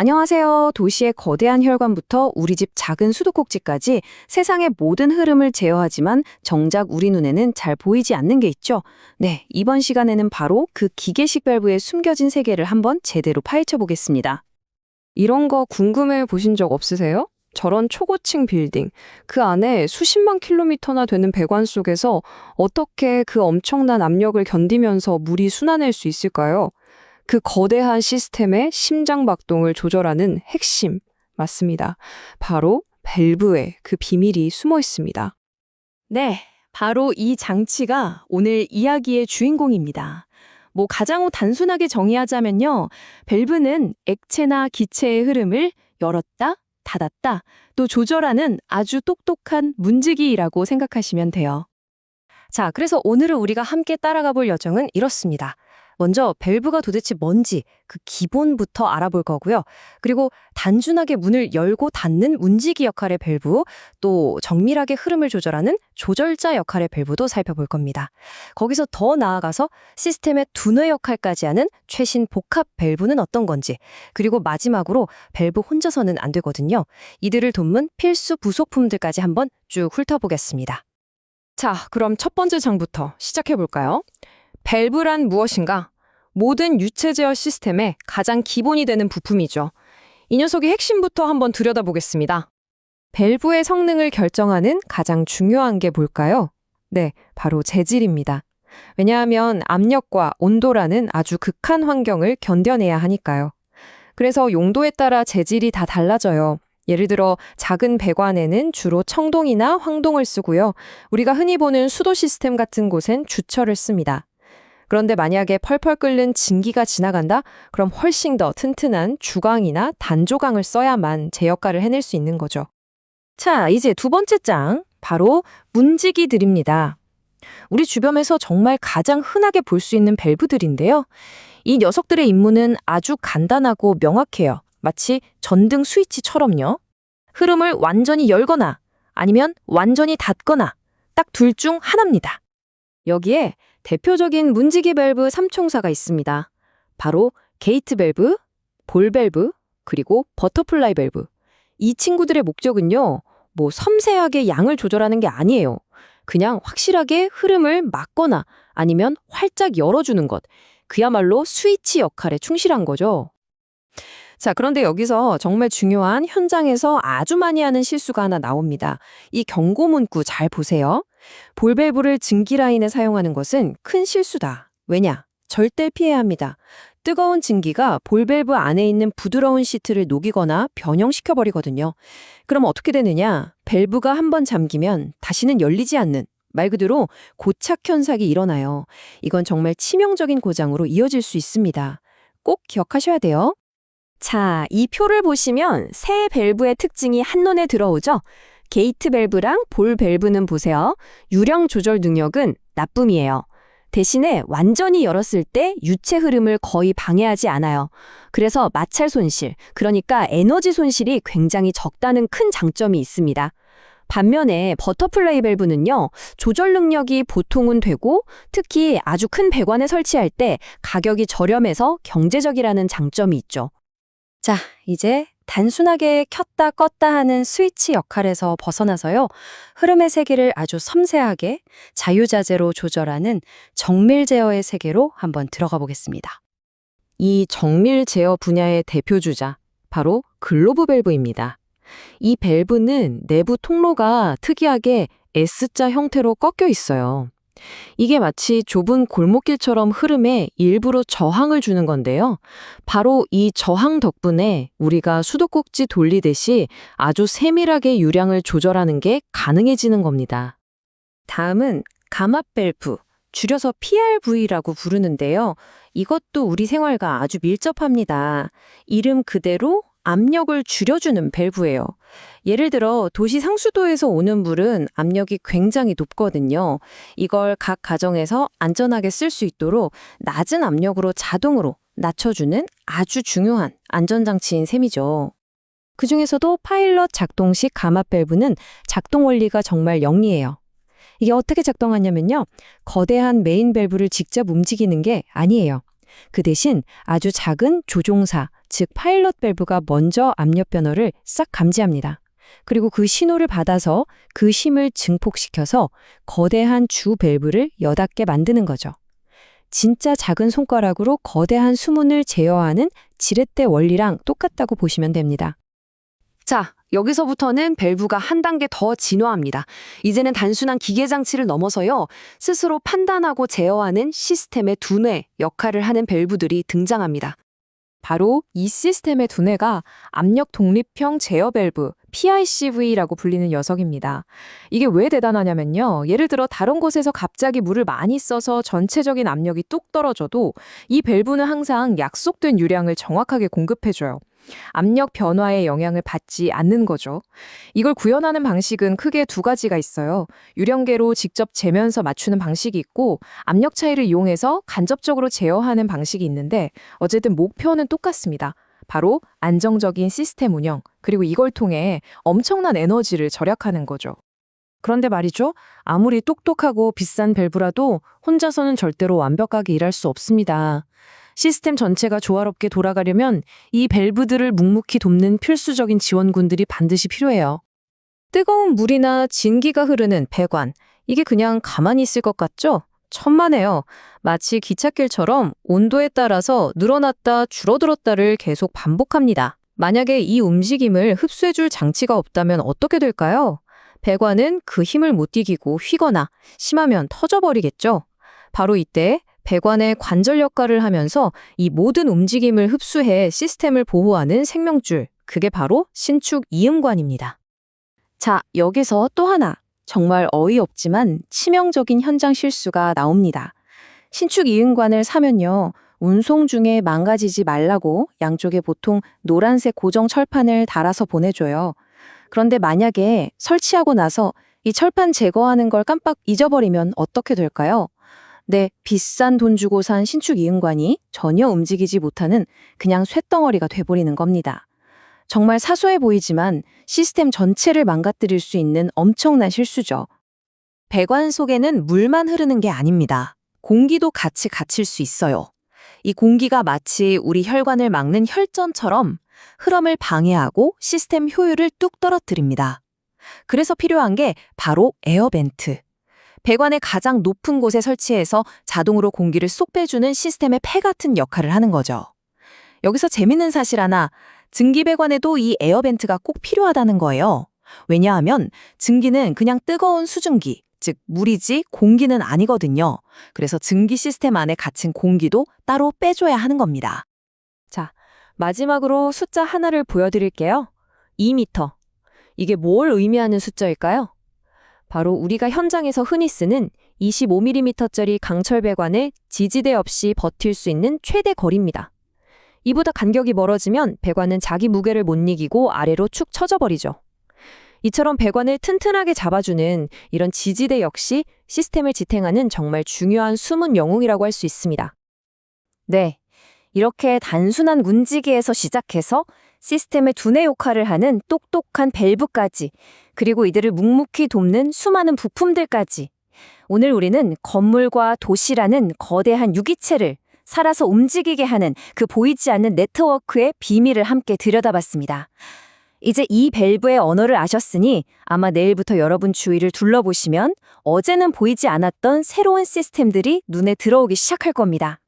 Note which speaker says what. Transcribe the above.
Speaker 1: 안녕하세요. 도시의 거대한 혈관부터 우리 집 작은 수도꼭지까지 세상의 모든 흐름을 제어하지만 정작 우리 눈에는 잘 보이지 않는 게 있죠. 네, 이번 시간에는 바로 그 기계식 밸브에 숨겨진 세계를 한번 제대로 파헤쳐 보겠습니다. 이런 거 궁금해 보신 적 없으세요? 저런 초고층 빌딩, 그 안에 수십만 킬로미터나 되는 배관 속에서 어떻게 그 엄청난 압력을 견디면서 물이 순환할 수 있을까요? 그 거대한 시스템의 심장 박동을 조절하는 핵심, 맞습니다. 바로 밸브에 그 비밀이 숨어 있습니다.
Speaker 2: 네, 바로 이 장치가 오늘 이야기의 주인공입니다. 가장 단순하게 정의하자면요. 밸브는 액체나 기체의 흐름을 열었다, 닫았다, 또 조절하는 아주 똑똑한 문지기라고 생각하시면 돼요. 자, 그래서 오늘은 우리가 함께 따라가 볼 여정은 이렇습니다. 먼저 밸브가 도대체 뭔지 그 기본부터 알아볼 거고요. 그리고 단순하게 문을 열고 닫는 문지기 역할의 밸브, 또 정밀하게 흐름을 조절하는 조절자 역할의 밸브도 살펴볼 겁니다. 거기서 더 나아가서 시스템의 두뇌 역할까지 하는 최신 복합 밸브는 어떤 건지, 그리고 마지막으로 밸브 혼자서는 안 되거든요. 이들을 돕는 필수 부속품들까지 한번 쭉 훑어보겠습니다. 자, 그럼 첫 번째 장부터 시작해볼까요? 밸브란 무엇인가? 모든 유체 제어 시스템의 가장 기본이 되는 부품이죠. 이 녀석의 핵심부터 한번 들여다보겠습니다. 밸브의 성능을 결정하는 가장 중요한 게 뭘까요? 네, 바로 재질입니다. 왜냐하면 압력과 온도라는 아주 극한 환경을 견뎌내야 하니까요. 그래서 용도에 따라 재질이 다 달라져요. 예를 들어 작은 배관에는 주로 청동이나 황동을 쓰고요. 우리가 흔히 보는 수도 시스템 같은 곳엔 주철을 씁니다. 그런데 만약에 펄펄 끓는 증기가 지나간다? 그럼 훨씬 더 튼튼한 주광이나 단조광을 써야만 제 역할을 해낼 수 있는 거죠. 자, 이제 두 번째 장, 바로 문지기들입니다. 우리 주변에서 정말 가장 흔하게 볼 수 있는 밸브들인데요. 이 녀석들의 임무는 아주 간단하고 명확해요. 마치 전등 스위치처럼요. 흐름을 완전히 열거나 아니면 완전히 닫거나 딱 둘 중 하나입니다. 여기에 대표적인 문지기 밸브 3총사가 있습니다. 바로 게이트 밸브, 볼 밸브, 그리고 버터플라이 밸브. 이 친구들의 목적은요, 섬세하게 양을 조절하는 게 아니에요. 그냥 확실하게 흐름을 막거나 아니면 활짝 열어주는 것. 그야말로 스위치 역할에 충실한 거죠. 자, 그런데 여기서 정말 중요한 현장에서 아주 많이 하는 실수가 하나 나옵니다. 이 경고 문구 잘 보세요. 볼 밸브를 증기 라인에 사용하는 것은 큰 실수다. 왜냐? 절대 피해야 합니다. 뜨거운 증기가 볼 밸브 안에 있는 부드러운 시트를 녹이거나 변형시켜버리거든요. 그럼 어떻게 되느냐? 밸브가 한번 잠기면 다시는 열리지 않는, 말 그대로 고착 현상이 일어나요. 이건 정말 치명적인 고장으로 이어질 수 있습니다. 꼭 기억하셔야 돼요. 자, 이 표를 보시면 세 밸브의 특징이 한눈에 들어오죠? 게이트 밸브랑 볼 밸브는 보세요. 유령 조절 능력은 나쁨이에요. 대신에 완전히 열었을 때 유체 흐름을 거의 방해하지 않아요. 그래서 마찰 손실, 그러니까 에너지 손실이 굉장히 적다는 큰 장점이 있습니다. 반면에 버터플라이 밸브는요, 조절 능력이 보통은 되고 특히 아주 큰 배관에 설치할 때 가격이 저렴해서 경제적이라는 장점이 있죠. 자, 이제 단순하게 켰다 껐다 하는 스위치 역할에서 벗어나서요. 흐름의 세계를 아주 섬세하게 자유자재로 조절하는 정밀 제어의 세계로 한번 들어가 보겠습니다. 이 정밀 제어 분야의 대표주자, 바로 글로브 밸브입니다. 이 밸브는 내부 통로가 특이하게 S자 형태로 꺾여 있어요. 이게 마치 좁은 골목길처럼 흐름에 일부러 저항을 주는 건데요. 바로 이 저항 덕분에 우리가 수도꼭지 돌리듯이 아주 세밀하게 유량을 조절하는 게 가능해지는 겁니다. 다음은 감압 밸브, 줄여서 PRV라고 부르는데요. 이것도 우리 생활과 아주 밀접합니다. 이름 그대로 압력을 줄여주는 밸브예요. 예를 들어 도시 상수도에서 오는 물은 압력이 굉장히 높거든요. 이걸 각 가정에서 안전하게 쓸 수 있도록 낮은 압력으로 자동으로 낮춰주는 아주 중요한 안전장치인 셈이죠. 그중에서도 파일럿 작동식 감압 밸브는 작동 원리가 정말 영리해요. 이게 어떻게 작동하냐면요. 거대한 메인 밸브를 직접 움직이는 게 아니에요.
Speaker 1: 그 대신 아주 작은 조종사, 즉 파일럿 밸브가 먼저 압력 변화를 싹 감지합니다. 그리고 그 신호를 받아서 그 힘을 증폭시켜서 거대한 주 밸브를 여닫게 만드는 거죠. 진짜 작은 손가락으로 거대한 수문을 제어하는 지렛대 원리랑 똑같다고 보시면 됩니다.
Speaker 2: 자, 여기서부터는 밸브가 한 단계 더 진화합니다. 이제는 단순한 기계 장치를 넘어서요, 스스로 판단하고 제어하는 시스템의 두뇌 역할을 하는 밸브들이 등장합니다. 바로 이 시스템의 두뇌가 압력 독립형 제어 밸브, PICV라고 불리는 녀석입니다. 이게 왜 대단하냐면요. 예를 들어 다른 곳에서 갑자기 물을 많이 써서 전체적인 압력이 뚝 떨어져도 이 밸브는 항상 약속된 유량을 정확하게 공급해줘요. 압력 변화에 영향을 받지 않는 거죠. 이걸 구현하는 방식은 크게 두 가지가 있어요. 유령계로 직접 재면서 맞추는 방식이 있고 압력 차이를 이용해서 간접적으로 제어하는 방식이 있는데 어쨌든 목표는 똑같습니다. 바로 안정적인 시스템 운영, 그리고 이걸 통해 엄청난 에너지를 절약하는 거죠.
Speaker 1: 그런데 말이죠. 아무리 똑똑하고 비싼 밸브라도 혼자서는 절대로 완벽하게 일할 수 없습니다. 시스템 전체가 조화롭게 돌아가려면 이 밸브들을 묵묵히 돕는 필수적인 지원군들이 반드시 필요해요. 뜨거운 물이나 진기가 흐르는 배관, 이게 그냥 가만히 있을 것 같죠? 천만에요. 마치 기찻길처럼 온도에 따라서 늘어났다 줄어들었다를 계속 반복합니다. 만약에 이 움직임을 흡수해줄 장치가 없다면 어떻게 될까요? 배관은 그 힘을 못 이기고 휘거나 심하면 터져버리겠죠. 바로 이때 배관의 관절 역할을 하면서 이 모든 움직임을 흡수해 시스템을 보호하는 생명줄, 그게 바로 신축 이음관입니다. 자, 여기서 또 하나, 정말 어이없지만 치명적인 현장 실수가 나옵니다. 신축 이음관을 사면요, 운송 중에 망가지지 말라고 양쪽에 보통 노란색 고정 철판을 달아서 보내줘요. 그런데 만약에 설치하고 나서 이 철판 제거하는 걸 깜빡 잊어버리면 어떻게 될까요? 네, 비싼 돈 주고 산 신축 이음관이 전혀 움직이지 못하는 그냥 쇳덩어리가 돼버리는 겁니다. 정말 사소해 보이지만 시스템 전체를 망가뜨릴 수 있는 엄청난 실수죠. 배관 속에는 물만 흐르는 게 아닙니다. 공기도 같이 갇힐 수 있어요. 이 공기가 마치 우리 혈관을 막는 혈전처럼 흐름을 방해하고 시스템 효율을 뚝 떨어뜨립니다. 그래서 필요한 게 바로 에어벤트. 배관의 가장 높은 곳에 설치해서 자동으로 공기를 쏙 빼주는 시스템의 폐 같은 역할을 하는 거죠. 여기서 재밌는 사실 하나, 증기배관에도 이 에어벤트가 꼭 필요하다는 거예요. 왜냐하면 증기는 그냥 뜨거운 수증기, 즉 물이지 공기는 아니거든요. 그래서 증기 시스템 안에 갇힌 공기도 따로 빼줘야 하는 겁니다. 자, 마지막으로 숫자 하나를 보여드릴게요. 2m. 이게 뭘 의미하는 숫자일까요? 바로 우리가 현장에서 흔히 쓰는 25mm짜리 강철 배관을 지지대 없이 버틸 수 있는 최대 거리입니다. 이보다 간격이 멀어지면 배관은 자기 무게를 못 이기고 아래로 축 처져버리죠. 이처럼 배관을 튼튼하게 잡아주는 이런 지지대 역시 시스템을 지탱하는 정말 중요한 숨은 영웅이라고 할 수 있습니다. 네, 이렇게 단순한 문지기에서 시작해서 시스템의 두뇌 역할을 하는 똑똑한 밸브까지, 그리고 이들을 묵묵히 돕는 수많은 부품들까지, 오늘 우리는 건물과 도시라는 거대한 유기체를 살아서 움직이게 하는 그 보이지 않는 네트워크의 비밀을 함께 들여다봤습니다. 이제 이 밸브의 언어를 아셨으니 아마 내일부터 여러분 주위를 둘러보시면 어제는 보이지 않았던 새로운 시스템들이 눈에 들어오기 시작할 겁니다.